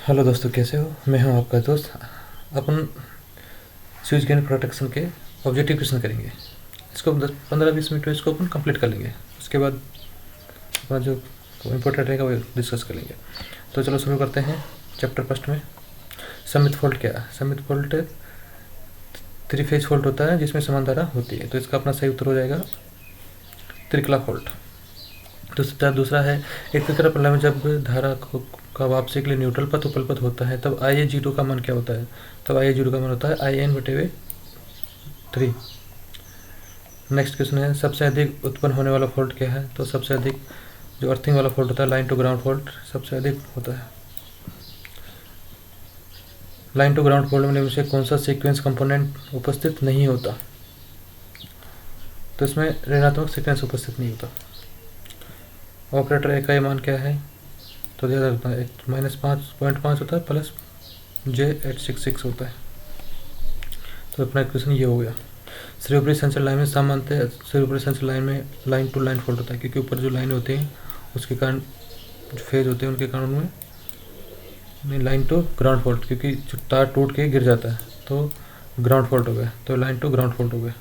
Hello दोस्तों, कैसे हो? मैं हूं आपका दोस्त। अपन स्विच गेन प्रोटेक्शन के ऑब्जेक्टिव क्वेश्चन करेंगे। इसको 10-15-20 मिनट में इसको अपन कंप्लीट कर लेंगे। उसके बाद अपना जो इम्पोर्टेंट रहेगा वो डिस्कस कर लेंगे। तो चलो शुरू करते हैं। चैप्टर फर्स्ट में सममित फॉल्ट क्या है? सममित फॉल्ट 3 फेज फॉल्ट होता है जिसमें समान धारा होती है। तो इसका अपना सही उत्तर हो जाएगा त्रिकला फॉल्ट। दूसरा है एक त्रिकला प्रलय में जब धारा का वापसी के लिए न्यूट्रल पथ उपल पथ होता है तब आई ए जीरो का मान क्या होता है? तब आई ए जीरो का मान होता है आई एन बटे 3। नेक्स्ट क्वेश्चन है सबसे अधिक उत्पन्न होने वाला फॉल्ट क्या है? तो सबसे अधिक जो अर्थिंग वाला फॉल्ट होता है, लाइन टू ग्राउंड फॉल्ट, सबसे अधिक होता है। लाइन टू ग्राउंड फॉल्ट में से कौन सा सीक्वेंस कंपोनेंट उपस्थित नहीं होता? तो इसमें ऋणात्मक सीक्वेंस उपस्थित नहीं होता। ऑपरेटर ए का ये मान क्या है? तो दिया जाता है -5.5 होता है प्लस J866 होता है। तो अपना इक्वेशन ये हो गया। सर्वोपरि सेंसर लाइन में सामान्यतः सर्वोपरि सेंसर लाइन में लाइन टू लाइन फॉल्ट होता है क्योंकि ऊपर जो लाइन होती है उसके कारण जो फेज होते हैं उनके कारण में लाइन टू ग्राउंड फॉल्ट, क्योंकि जो तार टूट के गिर जाता है तो ग्राउंड फॉल्ट हो गया। तो लाइन टू ग्राउंड फॉल्ट हो गया।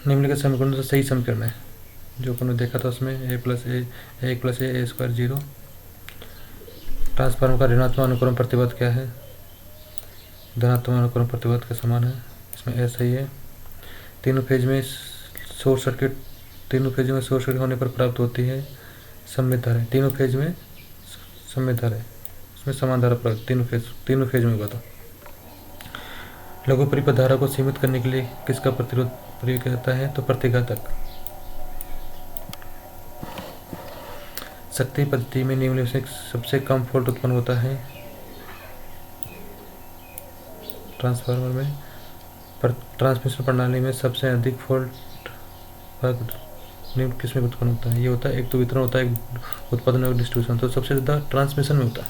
निम्नलिखित समीकरण से सही समीकरण है जो अपन ने देखा था उसमें a + a² 0। ट्रांसफार्मर का ऋणात्मक अनुक्रम प्रतिबाधा क्या है? धनात्मक अनुक्रम प्रतिबाधा के समान है। इसमें ए सही है। तीनों फेज में शॉर्ट सर्किट होने पर प्राप्त होती है सममित धारा। तीनों फेज में सममित धारा, इसमें समान धारा प्राप्त तीनों फेज में हुआ था। लघु परिपथ धारा को सीमित करने के लिए किसका प्रतिरोध प्रयोग किया जाता है? तो प्रतिघातक। शक्ति पद्धति में निम्नलिखित से सबसे कम फॉल्ट उत्पन्न होता है? ट्रांसफार्मर में। पर ट्रांसमिशन प्रणाली में सबसे अधिक फॉल्ट निम्न किसमें उत्पन्न होता है? ये होता है एक तो वितरण होता है, एक उत्पादन और डिस्ट्रीब्यूशन। तो सबसे ज़्यादा ट्रांसमिशन में होता है।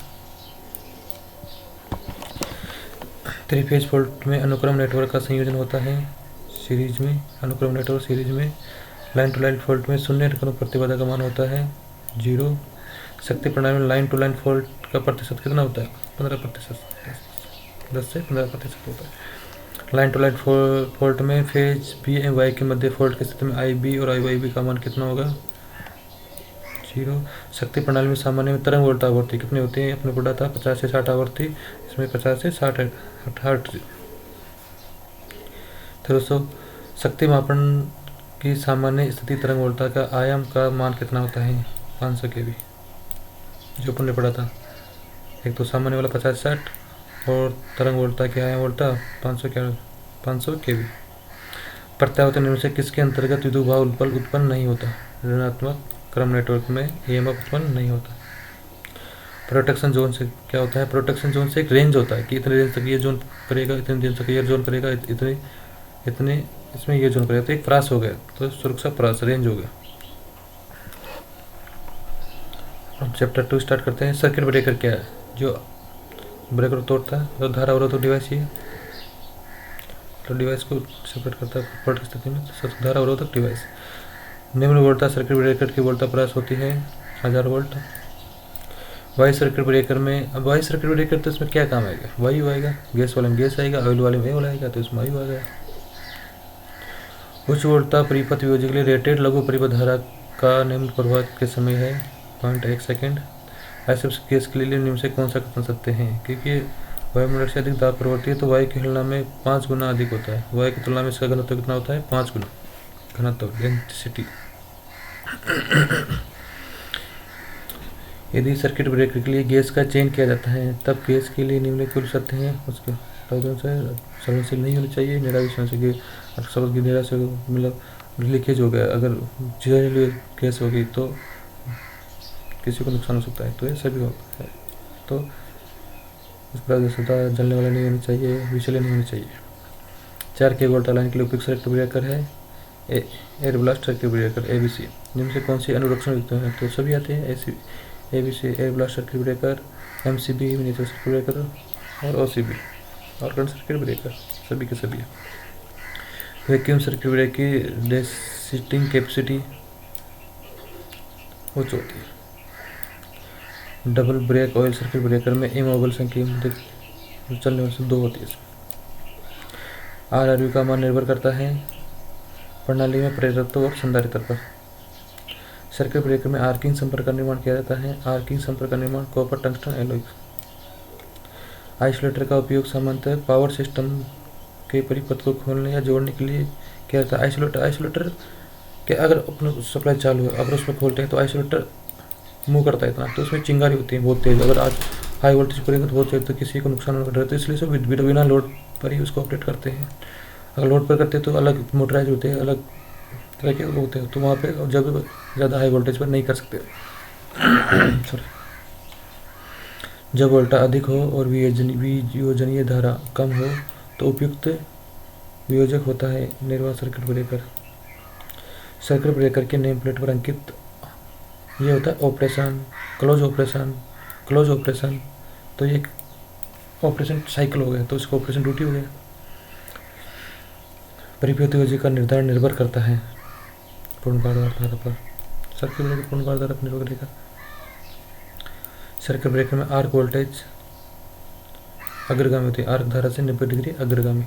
3 फेज फॉल्ट में अनुक्रम नेटवर्क का संयोजन होता है सीरीज में। अनुक्रम नेटवर्क सीरीज में। लाइन टू लाइन फॉल्ट में शून्य अनुक्रम प्रतिबाधा का मान होता है 0। शक्ति प्रणाली में लाइन टू लाइन फॉल्ट का प्रतिशत कितना होता है? 15%। 10 से 15% होता है। लाइन टू लाइन फॉल्ट में फेज बी एंड वाई के मध्य फॉल्ट की स्थिति में आई बी और आई वाई बी का मान कितना होगा? 0। शक्ति प्रणाली में सामान्य में तरंग वोल्ट आवृत्ति कितनी होती है? अपने पढ़ा था 50 से 60 आवृत्ति, इसमें 50 से 60 हर्ट्ज। तो दोस्तों शक्ति मापन की सामान्य स्थिति तरंग वोल्टता का आयाम का मान कितना होता है? 500 kV, जो अपन ने पढ़ा था। एक तो सामान्य वाला 50-60 और तरंग वोल्टता क्या है? वोल्टा 500 kV। प्रत्यावर्तन नियम से किसके अंतर्गत विद्युत भाव उत्पन्न नहीं होता? ऋणात्मक क्रम नेटवर्क में ईएमएफ उत्पन्न नहीं होता। प्रोटेक्शन जोन से क्या होता है? प्रोटेक्शन जोन से एक रेंज होता है कि इतने रेंज तक ये जोन करेगा, इतने रेंज तक ये जोन करेगा, इतने इसमें ये जोन करेगा। तो एक प्रास हो गया, तो सुरक्षा प्रास रेंज हो गया। अब चैप्टर 2 स्टार्ट करते हैं। सर्किट ब्रेकर क्या है? जो ब्रेकर तोड़ता है। तो धारा अवरोधक डिवाइस ये, तो डिवाइस को सेपरेट करता है फॉल्ट की स्थिति में। धारा अवरोधक डिवाइस। निम्न वोल्टता सर्किट ब्रेकर की वोल्टता प्रास होती है 1000 वोल्ट। वायु सर्किट ब्रेकर में, अब वायु सर्किट ब्रेकर तो इसमें क्या काम आएगा? वायु आएगा। गैस वाले में गैस आएगा, ऑयल वाले में ऑयल आएगा, तो इसमें वायु आ गया। उच्च वोल्टता परिपथ वियोजी के लिए रेटेड लघु परिपथ धारा का निम्न प्रभाव के समय है 0.1 सेकेंड। ऐसे गैस के लिए निम्न से कौन सा कथन सकते हैं? क्योंकि वायुमंडल से अधिक दाब प्रवृत्ति है तो वायु की हिलना में 5 गुना अधिक होता है। वायु की तुलना में इसका घनत्व कितना होता है? 5 गुना घनत्व, डेंसिटी। यदि सर्किट ब्रेकर के लिए गैस का चयन किया जाता है तब गैस के लिए निम्नलिखित शर्तें हैं उसके संवेदनशील नहीं होनी चाहिए। शब्द की निरा से मतलब लीकेज हो गया, अगर जहरीली गैस होगी तो किसी को नुकसान हो सकता है, तो ये सभी होता है। तो उस पर जलने वाला नहीं होनी चाहिए, विचलन नहीं होनी चाहिए। 4 kV वोल्ट लाइन के लिए उपयुक्त सर्किट ब्रेकर है air blast circuit breaker ABC। जिनमें से कौन सी अनुरक्षण युक्त है? तो सभी आते हैं ABC, air blast circuit breaker, MCB miniature circuit breaker और OCB और करंट सर्किट ब्रेकर, सभी के सभी। वैक्यूम सर्किट ब्रेकर की डेसिटिंग कैपेसिटी उच्च होती है। Double brake oil circuit breaker में इमोबल संख्या चलने वाली 2 होती है। RRV का मान निर्भर करता है प्रणाली में प्रेरकत्व और संधारित्र पर। सर्किट ब्रेकर में आर्किंग संपर्क का निर्माण किया जाता है। आर्किंग संपर्क का निर्माण कॉपर टंगस्टन एलॉय। आइसोलेटर का उपयोग सामान्यतः पावर सिस्टम के परिपथ को खोलने या जोड़ने के लिए किया जाता है। आइसोलेटर के अगर अपना सप्लाई चालू है, अगर उसमें खोलते हैं तो आइसोलेटर मूव करता है इतना, तो उसमें चिंगारी होती है बहुत तेज। अगर आज हाई वोल्टेज पर तो बहुत तेज, तो किसी को नुकसान होने का डर, तो इसलिए सब बिना लोड पर ही उसको ऑपरेट करते हैं। अगर लोड पर करते हैं तो अलग मोटराइज होते हैं, अलग तरह के होते हैं, तो वहाँ पे जब ज़्यादा हाई वोल्टेज पर नहीं कर सकते। सॉरी। जब वोल्टा अधिक हो और वियोजनीय धारा कम हो तो उपयुक्त वियोजक होता है निर्वात सर्किट ब्रेकर। सर्किट ब्रेकर के नेम प्लेट पर अंकित ये होता है ऑपरेशन, क्लोज ऑपरेशन। तो ये ऑपरेशन साइकिल हो गया, तो इसको ऑपरेशन ड्यूटी हो गया। परिपथ वियोजक का निर्धारण निर्भर करता है पूर्णकाल धारा पर। सर्किट ब्रेकर पूर्णकाल धारा पर निर्भर करेगा। सर्किट ब्रेकर में आर्क वोल्टेज अग्रगामी होती है, आर्क धारा से 90 डिग्री अग्रगामी।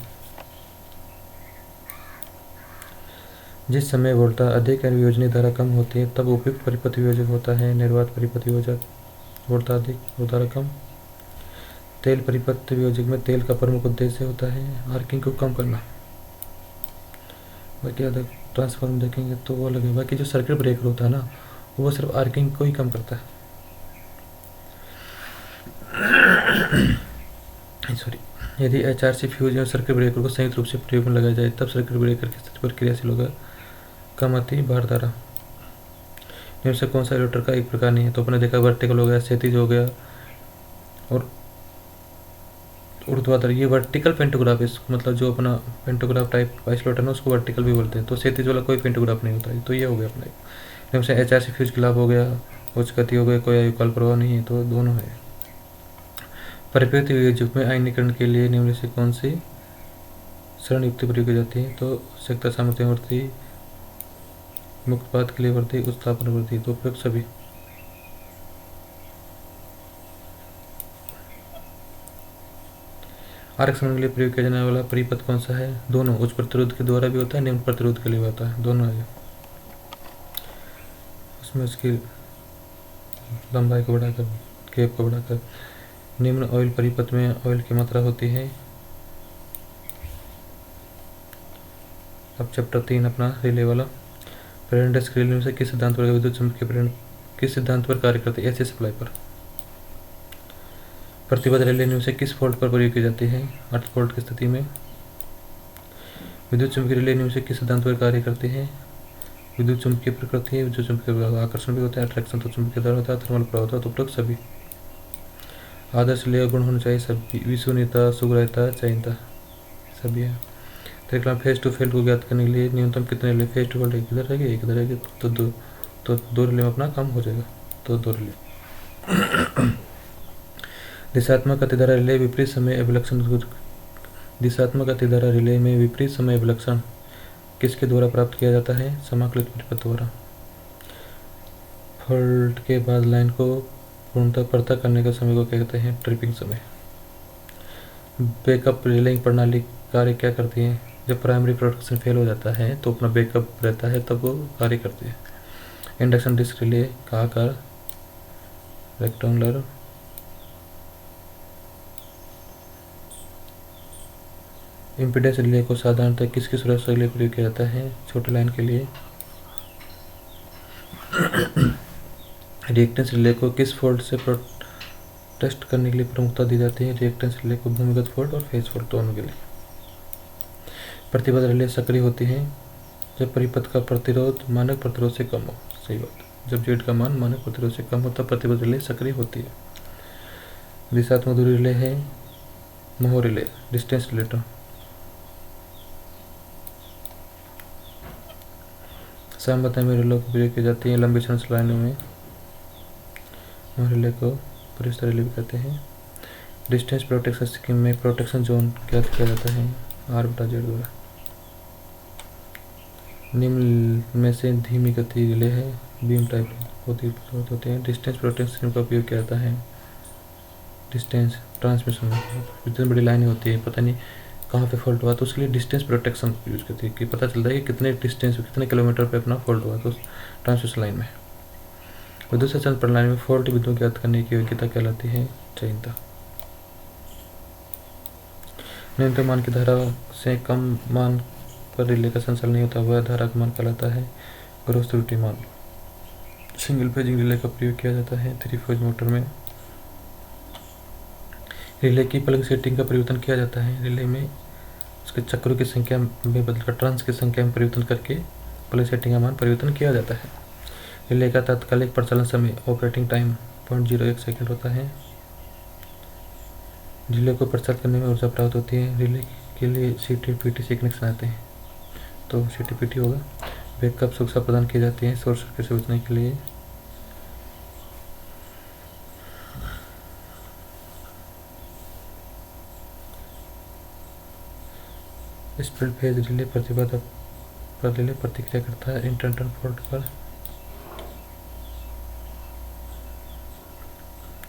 जिस समय वोल्टा अधिक और वियोजनीय धारा कम होती है तब उपयुक्त परिपथ वियोजक होता है निर्वात परिपथ वियोजक। वोल्टा अधिक और धारा कम। तेल परिपथ वियोजक में तेल का प्रमुख उद्देश्य होता है आर्किंग को कम करना। बाकी अगर ट्रांसफार्मर देखेंगे तो वो अलग है। बाकी जो सर्किट ब्रेकर होता है ना, वो सिर्फ आर्किंग को ही कम करता है। सॉरी। यदि HRC फ्यूज या सर्किट ब्रेकर को संयुक्त रूप से प्रयोग में लगाया जाए तब सर्किट ब्रेकर की स्थिति पर क्रियाशील होगा कम आती भार धारा। इनमें से कौन सा रेगुलेटर का एक प्रकार नहीं है? तो अपने देखा वर्टिकल हो गया, क्षैतिज हो गया और ऊर्ध्वाधर। ये वर्टिकल पेंटोग्राफ, इसको मतलब जो अपना पेंटोग्राफ टाइप आइसोलेटर है उसको वर्टिकल भी बोलते हैं। तो क्षैतिज वाला कोई पेंटोग्राफ नहीं होता है। तो ये हो गया अपना। इनमें से HRC फ्यूज खिलाफ हो गया, उच्च गति हो गया, कोई आयुकाल प्रभाव नहीं है, तो दोनों है। परिपथ वियोजक में आयनीकरण के लिए निम्न से कौन सी शरण युक्ति प्रयोग की जाती है? तो सक्ता सामर्थ्य वर्ती, मुक्तपात के लिए वर्ती, उत्स्थापन वर्ती। तो उपयोग सभी। आर्क समन के लिए प्रयोग किया जाने वाला परिपथ कौन सा है? दोनों। उच्च प्रतिरोध के द्वारा भी होता है, निम्न प्रतिरोध के लिए होता है, दोनों है। उसमें उसकी लंबाई को बढ़ाकर, केप को बढ़ाकर। निम्न ऑयल परिपथ में ऑयल की मात्रा होती है। अब चैप्टर 3 अपना रिले वाला। प्रेरण डिस्क रिले में से किस सिद्धांत पर विद्युत चुम्बकीय प्रेरण किस सिद्धांत पर कार्य करती है? AC सप्लाई पर। प्रतिबद्ध रिले में से किस फोल्ड पर प्रयोग की जाती है? अर्थ फोल्ड की स्थिति में। विद्युत चुम्बकीय रिले में से किस सिद्धांत पर कार्य करती है? विद्युत चुम्बकीय प्रकृति है, विद्युत चुम्बकीय आकर्षण भी होता है, अट्रैक्शन तो चुम्बकीय दर होता है, थर्मल प्रभाव होता है। तो उपरोक्त सभी। आदर्श रिले गुण होना चाहिए सभी, विश्वसनीयता, सुग्राह्यता, चयनता, सभी है। त्रिकला फेस टू फेल्ड को ज्ञात करने के लिए न्यूनतम कितने रिले? फेस टू फेल्ड एक इधर रहेगी, एक इधर रहेगी, तो दो रिले में अपना काम हो जाएगा। तो 2 रिले। दिशात्मक अतिधारा रिले विपरीत समय अभिलक्षण। दिशात्मक अतिधारा रिले में विपरीत समय अभिलक्षण किसके द्वारा प्राप्त किया जाता है? समाकलित परिपथ द्वारा। फॉल्ट के बाद लाइन को पूर्णतः परता करने के समय को कहते हैं ट्रिपिंग समय। बैकअप रिलेइंग प्रणाली कार्य क्या करती है? जब प्राइमरी प्रोडक्शन फेल हो जाता है तो अपना बैकअप रहता है, तब वो कार्य करती है। इंडक्शन डिस्क रिले का आकार रेक्टेंगुलर। इम्पीडेंस रिले को साधारणतः किसकी सुरक्षा के लिए प्रयोग किया जाता है? छोटे लाइन के लिए। रिएक्टेंस रिले को किस फॉल्ट से प्रोटेस्ट करने के लिए प्रमुखता दी जाती है? रिएक्टेंस रिले को भूमिगत फॉल्ट और फेज फॉल्ट दोनों के लिए। प्रतिबद्ध रिले सक्रिय होती है जब परिपथ का प्रतिरोध मानक प्रतिरोध से कम हो। सही बात। जब जेड का मान मानक प्रतिरोध से कम हो तब प्रतिबद्ध रिले सक्रिय होती है। दिशात्मक दूरी रिले है मोह रिले, डिस्टेंस रिलेटर। सामर्थ्य में रिले को प्रयोग की जाती है लंबी श्रृंखला लाइनों में। मोह रिले को परिस्थिति रिले भी कहते हैं। डिस्टेंस प्रोटेक्शन स्कीम में प्रोटेक्शन जोन ज्ञात किया जाता है R/Z द्वारा। निम्न में से धीमी गति रिले है बीम टाइप। होते हैं। डिस्टेंस प्रोटेक्शन का उपयोग किया जाता है डिस्टेंस ट्रांसमिशन में। जितनी बड़ी लाइन होती है, पता नहीं कहाँ पे फॉल्ट हुआ, तो उसके लिए डिस्टेंस प्रोटेक्शन यूज़ करती है कि पता चलता है कि कितने डिस्टेंस कितने किलोमीटर पे अपना फॉल्ट हुआ तो ट्रांसमिशन लाइन में। विद्युत संचार प्रणाली में फॉल्ट बिंदुओं ज्ञात करने की योग्यता कहलाती है चयनता। न्यूनतम मान की धारा से कम मान पर रिले का संचालन नहीं होता, वह धारा का मान कहलाता है ग्रोथ त्रुटि मान। सिंगल फेजिंग रिले का प्रयोग किया जाता है 3 फेज मोटर में। रिले की प्लग सेटिंग का परिवर्तन किया जाता है। रिले में उसके चक्रों की संख्या में बदलकर टर्न्स की संख्या में परिवर्तन करके प्लग सेटिंग का मान परिवर्तन किया जाता है। रिले का तात्कालिक प्रचालन समय ऑपरेटिंग टाइम 0.01 सेकंड होता है। रिले को प्रचालित करने में ऊर्जा प्राप्त होती है। रिले के लिए CT-PT से कनेक्शन आते हैं, तो CT-PT होगा। बैकअप सुरक्षा प्रदान की जाती है शॉर्ट सर्किट से बचने के लिए। स्प्लिट फेज रिले प्रतिबाधा पर रिले प्रतिक्रिया करता है इंटरनल फॉल्ट पर।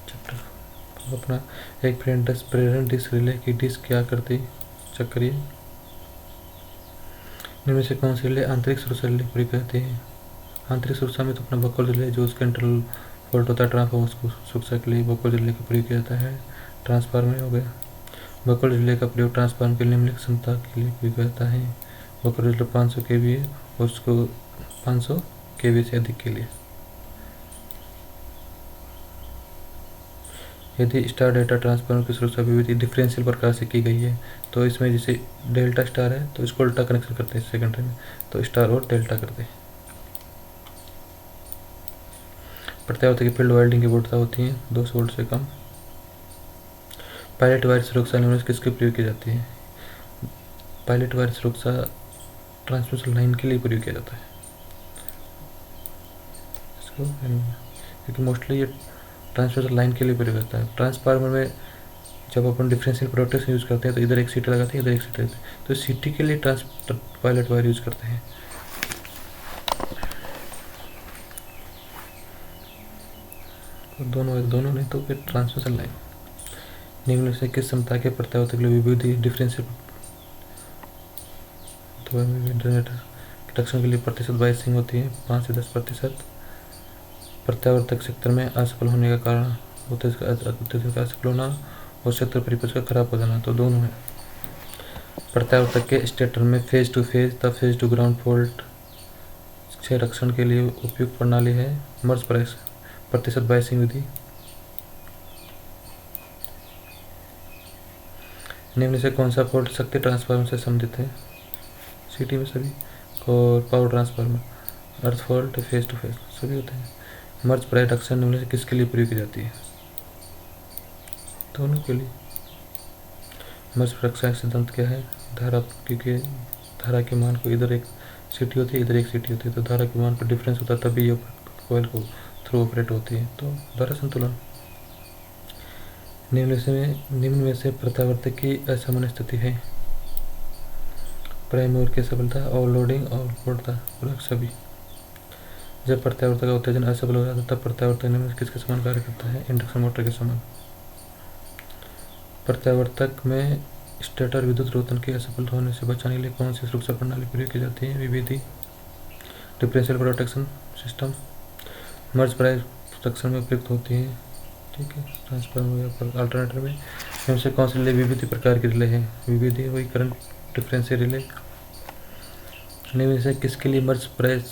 चैप्टर अपना एक प्रेरण डिस्क रिले की डिस्क की आकृति चक्रीय। इनमें से कौन सी रिले आंतरिक सुरक्षा रिले पूरी कहते हैं? आंतरिक सुरक्षा में तो अपना बकौल रिले जो उसके इंटरनल फॉल्ट होता है ट्रांसफार्मर, उसको सुरक्षा के लिए बकौल रिले का प्रयोग किया जाता है। ट्रांसफार्मर हो गया। बकौल रिले का प्रयोग ट्रांसफार्मर की निम्नलिखित क्षमता के लिए प्रयोग किया जाता है। बकौल रिले 500 kVA और उसको 500 kVA से अधिक के लिए। यदि स्टार डेल्टा ट्रांसफार्मर की सुरक्षा विविधि डिफरेंशियल प्रकार से की गई है, तो इसमें जैसे डेल्टा स्टार है तो इसको उल्टा कनेक्शन करते हैं सेकेंडरी में, तो स्टार और डेल्टा करते हैं। प्रत्यावर्तक की फील्ड वाइंडिंग की वोल्टता होती है 200 वोल्ट से कम। पायलट वायर सुरक्षा निम्न में किसके प्रयोग की जाती है? पायलट वायर सुरक्षा ट्रांसमिशन लाइन के लिए प्रयोग किया जाता है इसको, क्योंकि मोस्टली ये ट्रांसमिशन लाइन के लिए प्रयोग होता है। ट्रांसफार्मर में जब अपन डिफरेंशियल प्रोटेक्शन यूज़ करते हैं तो इधर एक सीटी लगाते हैं, इधर एक सीटी लगाते हैं, तो सीटी के लिए पायलट वायर यूज़ करते हैं। दोनों नहीं तो फिर ट्रांसमिशन लाइन। निम्न से किस क्षमता के प्रत्यावर्तक के लिए विविधि डिफरेंशियल रिडक्शन के लिए प्रतिशत बाइसिंग होती है 5 से 10%। प्रत्यावर्तक सेक्टर में असफल होने का कारण उत्तेजक असफल होना और सेक्टर परिपथ का खराब हो जाना, तो दोनों है। प्रत्यावर्तक के स्टेटर में फेज टू फेज तथा फेज टू ग्राउंड फॉल्ट से रक्षण के लिए उपयुक्त प्रणाली है मर्ज प्रतिशत बाइसिंग विधि। निम्न से कौन सा फॉल्ट शक्ति ट्रांसफार्मर से संबंधित है? सिटी में सभी, और पावर ट्रांसफार्मर अर्थ फॉल्ट फेज टू फेज सभी होते हैं। मर्ज रिडक्शन निम्न से किसके लिए प्रयोग की जाती है? दोनों के लिए। मर्ज रक्षा का सिद्धांत क्या है? धारा, क्योंकि धारा के मान को इधर एक सीटी होती है इधर एक सीटी होती है, तो धारा के मान पर डिफरेंस होता है तभी ये कॉइल को थ्रू ऑपरेट होती है, तो धारा संतुलन। निम्न में से प्रत्यावर्तक की असामान्य स्थिति है प्राइम मूवर की सफलता, ओवरलोडिंग और पूर्णता सभी। जब प्रत्यावर्तक का उत्तेजन असफल हो जाता है तब प्रत्यावर्तक निम्न में किसके समान कार्य करता है? इंडक्शन मोटर के समान। प्रत्यावर्तक में स्टेटर विद्युत रोधन के असफल होने से बचाने के लिए कौन सी सुरक्षा प्रणाली प्रयोग की जाती है? विविधि डिफरेंशियल प्रोटेक्शन सिस्टम मर्ज प्रोटेक्शन में प्रयुक्त होती है, ठीक है। ट्रांसफार्मर पर अल्टरनेटर में इनमें से कौन सी रिले विविधि प्रकार की रिले है? विविधि वही करंट डिफरेंशियल रिले। निम्न से किसके लिए मर्ज प्राइस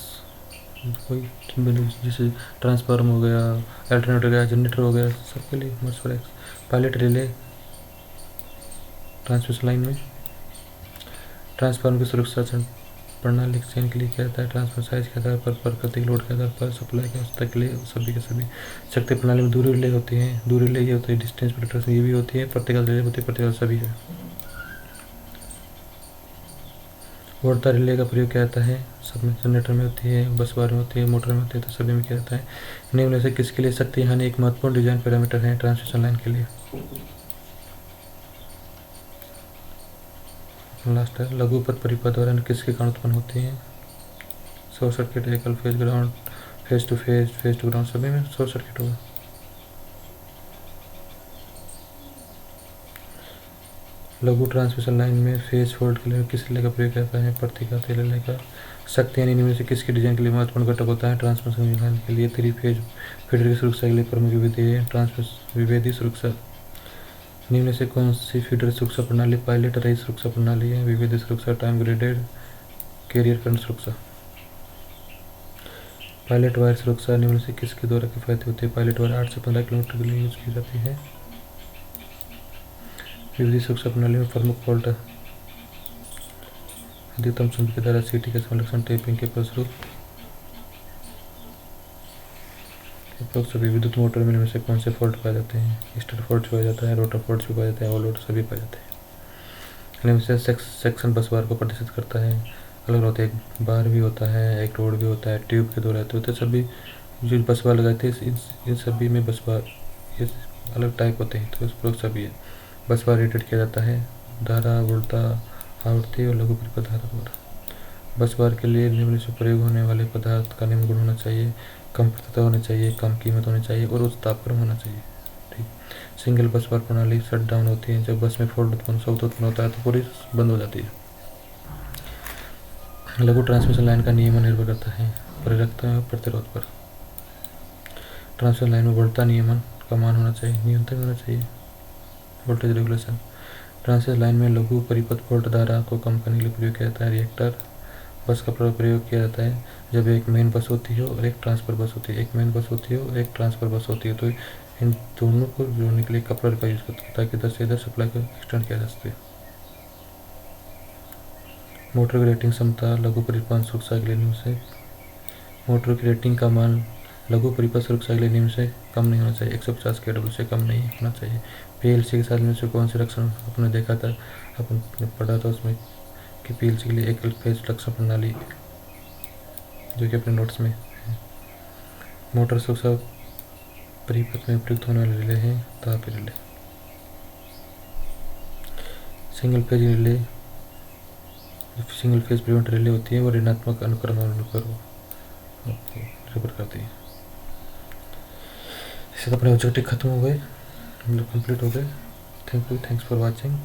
कोई जैसे ट्रांसफार्मर हो गया, अल्टरनेटर हो गया, जनरेटर हो गया, सबके लिए merge price. Pilot relay transmission line में। ट्रांसफार्मर की सुरक्षा प्रणाली चयन के लिए किया जाता है ट्रांसफर साइज के आधार पर, प्राकृतिक लोड के आधार पर, सप्लाई की आवश्यकता के लिए सभी के सभी। शक्ति प्रणाली में दूरी रिले होती है, दूरी रिले ये होती है, डिस्टेंस प्रोटेक्शन ये भी होती है, प्रत्येक रिले होती है, प्रत्येक सभी है। वोल्टा रिले का प्रयोग किया जाता है सब में, जनरेटर में होती है, बस बार में होती है, मोटर में होती है, तो सभी में किया जाता है। निम्न से किसके लिए शक्ति हानि एक महत्वपूर्ण डिजाइन पैरामीटर है ट्रांसमिशन लाइन के लिए? लास्ट है लघु पथ परिपथ द्वारा किसके कारण उत्पन्न होती है? शॉर्ट सर्किट, एकल phase, ground phase to ground सभी में शॉर्ट सर्किट होगा। लघु ट्रांसमिशन लाइन में फेज फॉल्ट के लिए किस रिले का प्रयोग करता है? प्रतिघात रिले का। शक्ति यानी इनमें से किसकी डिजाइन के लिए महत्वपूर्ण घटक होता है? ट्रांसमिशन लाइन के लिए थ्री फेज फीडर की सुरक्षा के लिए प्रमुख विधि है विभेदी सुरक्षा। निम्न से कौन सी फीडर सुरक्षा प्रणाली पायलट रहित सुरक्षा प्रणाली है? विभेदी सुरक्षा, टाइम ग्रेडेड, कैरियर करंट सुरक्षा। पायलट वायर सुरक्षा निम्न से किसके द्वारा किफायती होती है? पायलट वायर 8 से 15 किलोमीटर के लिए यूज की जाती है। विभेदी सुरक्षा प्रणाली में प्रमुख फॉल्ट अधिकतम चुंबकीय के द्वारा सीटी के संरक्षण टेपिंग के फलस्वरूप विद्युत मोटर में से कौन से फॉल्ट पाए जाते हैं? स्टार्टर फॉल्ट पाया जाता है, रोटर फॉल्ट भी पाए जाते हैं, ऑल आउट सभी पाए जाते हैं। इनमें से सेक्शन बस बार को प्रदर्शित करता है। अलग होते हैं, एक बार भी होता है, एक रोड भी होता है, ट्यूब के दो रहते होते सभी जो बस बार लगाते हैं इन सभी में बस बार ये अलग टाइप होते हैं, तो उस सभी है। बस बार रेटेड किया जाता है धारा, वोल्टा, आवृत्ति और लघु परिपथ धारा द्वारा। बस बार के लिए निम्न से प्रयोग होने वाले पदार्थ का निम्न गुण होना चाहिए। कम प्रतुता होनी चाहिए, कम कीमत होनी चाहिए और उच्च तापक्रम होना चाहिए। ठीक। सिंगल बस बार प्रणाली शट डाउन होती है जब बस में फॉल्ट उत्पन्न होता है तो पूरी बंद हो जाती है। लघु ट्रांसमिशन लाइन का नियमन निर्भर करता है प्रेरकता और प्रतिरोध पर। ट्रांसमिशन लाइन में वोल्टा नियमन का मान होना चाहिए, न्यूनतम होना चाहिए वोल्टेज रेगुलेशन। ट्रांसमिशन लाइन में लघु परिपथ फॉल्ट धारा को कम करने के लिए प्रयोग किया जाता है रिएक्टर बस का प्रयोग किया जाता है जब एक मेन बस होती है और एक ट्रांसफर बस होती है। एक मेन बस होती है और एक ट्रांसफर बस होती है तो इन दोनों को जोड़ने के लिए कपलर का यूज करते हैं ताकि इधर से इधर सप्लाई को एक्सटेंड किया जा सके। मोटर की रेटिंग क्षमता लघु परिपथ सुरक्षा के लिए निम्न से मोटर की रेटिंग का मान लघु परिपथ सुरक्षा के लिए निम्न से कम नहीं होना चाहिए। 150 kW से कम नहीं होना चाहिए। पीएलसी के साथ में से कौन से लक्षण आपने देखा था, अपन पढ़ा था उसमें कि पीएलसी के लिए एकल फेज लक्षण प्रणाली जो कि अपने नोट्स में है। मोटर सुरक्षा परिपथ में प्रयुक्त होने वाले रिले हैं ताप relay. Single phase prevent relay होती है वो ऋणात्मक अनुक्रम पर निर्भर करती है। इससे तो अपने ऑब्जेक्टिव खत्म हो गए, हम लोग कंप्लीट हो गए। Thank you, thanks for watching.